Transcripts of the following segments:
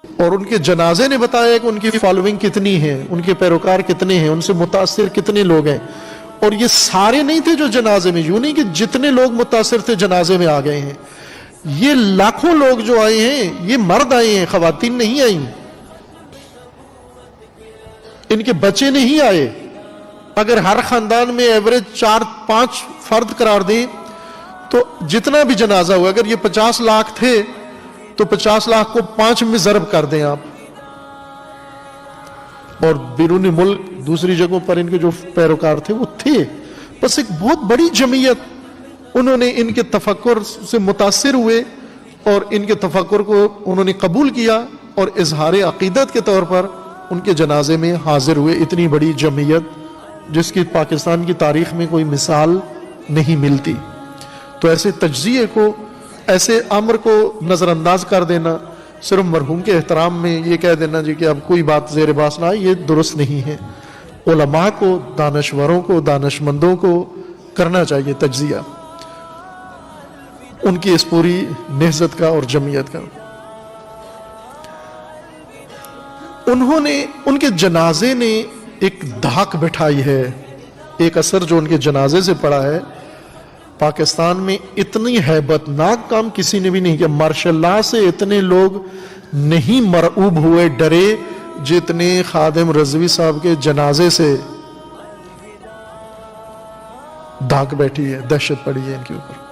اور ان کے جنازے نے بتایا کہ ان کی فالوئنگ کتنی ہے، ان کے پیروکار کتنے ہیں، ان سے متاثر کتنے لوگ ہیں. اور یہ سارے نہیں تھے جو جنازے میں، یوں نہیں کہ جتنے لوگ متاثر تھے جنازے میں آ گئے ہیں. یہ لاکھوں لوگ جو آئے ہیں یہ مرد آئے ہیں، خواتین نہیں آئیں، ان کے بچے نہیں آئے. اگر ہر خاندان میں ایوریج 4-5 فرد قرار دیں تو جتنا بھی جنازہ ہوا، اگر یہ 50 لاکھ تھے تو 50 لاکھ کو 5 میں ضرب کر دیں آپ. اور بیرونی ملک دوسری جگہوں پر ان کے جو پیروکار تھے وہ تھے، بس ایک بہت بڑی جمعیت. انہوں نے ان کے تفکر سے متاثر ہوئے اور ان کے تفکر کو انہوں نے قبول کیا اور اظہار عقیدت کے طور پر ان کے جنازے میں حاضر ہوئے. اتنی بڑی جمعیت جس کی پاکستان کی تاریخ میں کوئی مثال نہیں ملتی. تو ایسے تجزیے کو، ایسے امر کو نظر انداز کر دینا، صرف مرحوم کے احترام میں یہ کہہ دینا جی کہ اب کوئی بات زیر باس نہ آئے، یہ درست نہیں ہے. علماء کو، دانشوروں کو، دانشمندوں کو کرنا چاہیے تجزیہ ان کی اس پوری نہضت کا اور جمعیت کا. انہوں نے، ان کے جنازے نے ایک دھاک بٹھائی ہے. ایک اثر جو ان کے جنازے سے پڑا ہے، پاکستان میں اتنی ہیبت ناک کام کسی نے بھی نہیں کیا. ماشاء اللہ سے اتنے لوگ نہیں مرعوب ہوئے، ڈرے جتنے خادم رضوی صاحب کے جنازے سے دھاک بیٹھی ہے، دہشت پڑی ہے ان کے اوپر.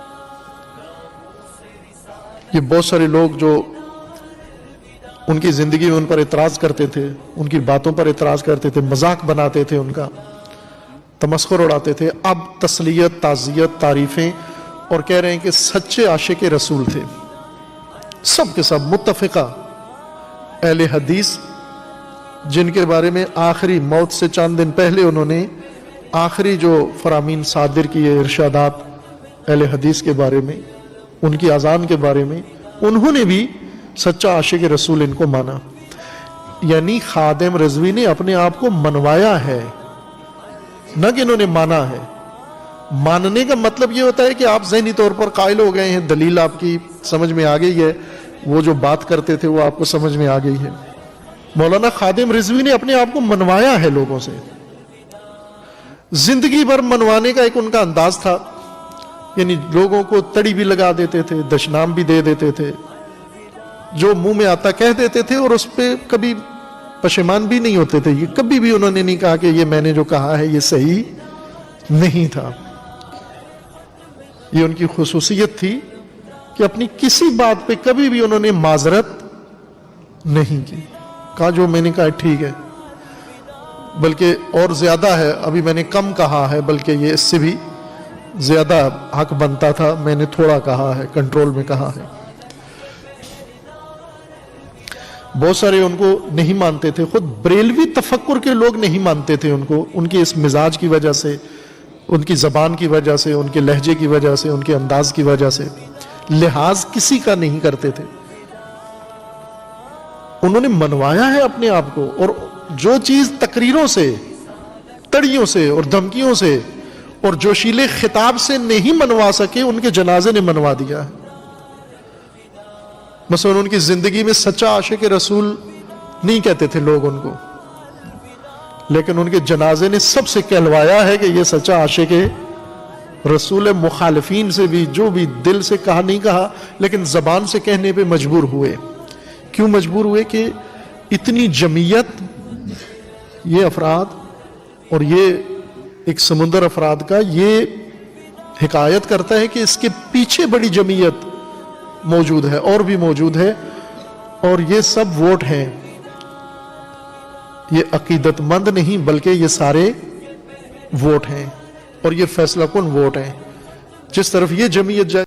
یہ بہت سارے لوگ جو ان کی زندگی میں ان پر اعتراض کرتے تھے، ان کی باتوں پر اعتراض کرتے تھے، مذاق بناتے تھے، ان کا تمسخر اڑاتے تھے، اب تسلیت، تعزیت، تعریفیں اور کہہ رہے ہیں کہ سچے عاشق رسول تھے. سب کے سب متفقہ اہل حدیث، جن کے بارے میں آخری موت سے چند دن پہلے انہوں نے آخری جو فرامین صادر کیے ارشادات اہل حدیث کے بارے میں، ان کی اذان کے بارے میں، انہوں نے بھی سچا عاشق رسول ان کو مانا. یعنی خادم رضوی نے اپنے آپ کو منوایا ہے، نہ کہ انہوں نے مانا ہے. ماننے کا مطلب یہ ہوتا ہے کہ آپ ذہنی طور پر قائل ہو گئے ہیں، دلیل آپ کی سمجھ میں آ گئی ہے، وہ جو بات کرتے تھے وہ آپ کو سمجھ میں آ گئی ہے. مولانا خادم رضوی نے اپنے آپ کو منوایا ہے لوگوں سے. زندگی بھر منوانے کا ایک ان کا انداز تھا، یعنی لوگوں کو تڑی بھی لگا دیتے تھے، دشنام بھی دے دیتے تھے، جو منہ میں آتا کہہ دیتے تھے اور اس پہ کبھی پشیمان بھی نہیں ہوتے تھے. یہ کبھی بھی انہوں نے نہیں کہا کہ یہ میں نے جو کہا ہے یہ صحیح نہیں تھا. یہ ان کی خصوصیت تھی کہ اپنی کسی بات پہ کبھی بھی انہوں نے معذرت نہیں کی، کہا جو میں نے کہا ٹھیک ہے، بلکہ اور زیادہ ہے، ابھی میں نے کم کہا ہے، بلکہ یہ اس سے بھی زیادہ حق بنتا تھا، میں نے تھوڑا کہا ہے، کنٹرول میں کہا ہے. بہت سارے ان کو نہیں مانتے تھے، خود بریلوی تفکر کے لوگ نہیں مانتے تھے ان کو، ان کے اس مزاج کی وجہ سے، ان کی زبان کی وجہ سے، ان کے لہجے کی وجہ سے، ان کے انداز کی وجہ سے لحاظ کسی کا نہیں کرتے تھے. انہوں نے منوایا ہے اپنے آپ کو، اور جو چیز تقریروں سے، تڑیوں سے اور دھمکیوں سے اور جوشیلے خطاب سے نہیں منوا سکے، ان کے جنازے نے منوا دیا ہے. مثلا ان کی زندگی میں سچا عاشق رسول نہیں کہتے تھے لوگ ان کو، لیکن ان کے جنازے نے سب سے کہلوایا ہے کہ یہ سچا عاشق رسول. مخالفین سے بھی، جو بھی دل سے کہا نہیں کہا لیکن زبان سے کہنے پہ مجبور ہوئے. کیوں مجبور ہوئے؟ کہ اتنی جمعیت، یہ افراد اور یہ ایک سمندر افراد کا یہ حکایت کرتا ہے کہ اس کے پیچھے بڑی جمعیت موجود ہے اور بھی موجود ہے، اور یہ سب ووٹ ہیں. یہ عقیدت مند نہیں بلکہ یہ سارے ووٹ ہیں، اور یہ فیصلہ کن ووٹ ہیں. جس طرف یہ جمعیت جائے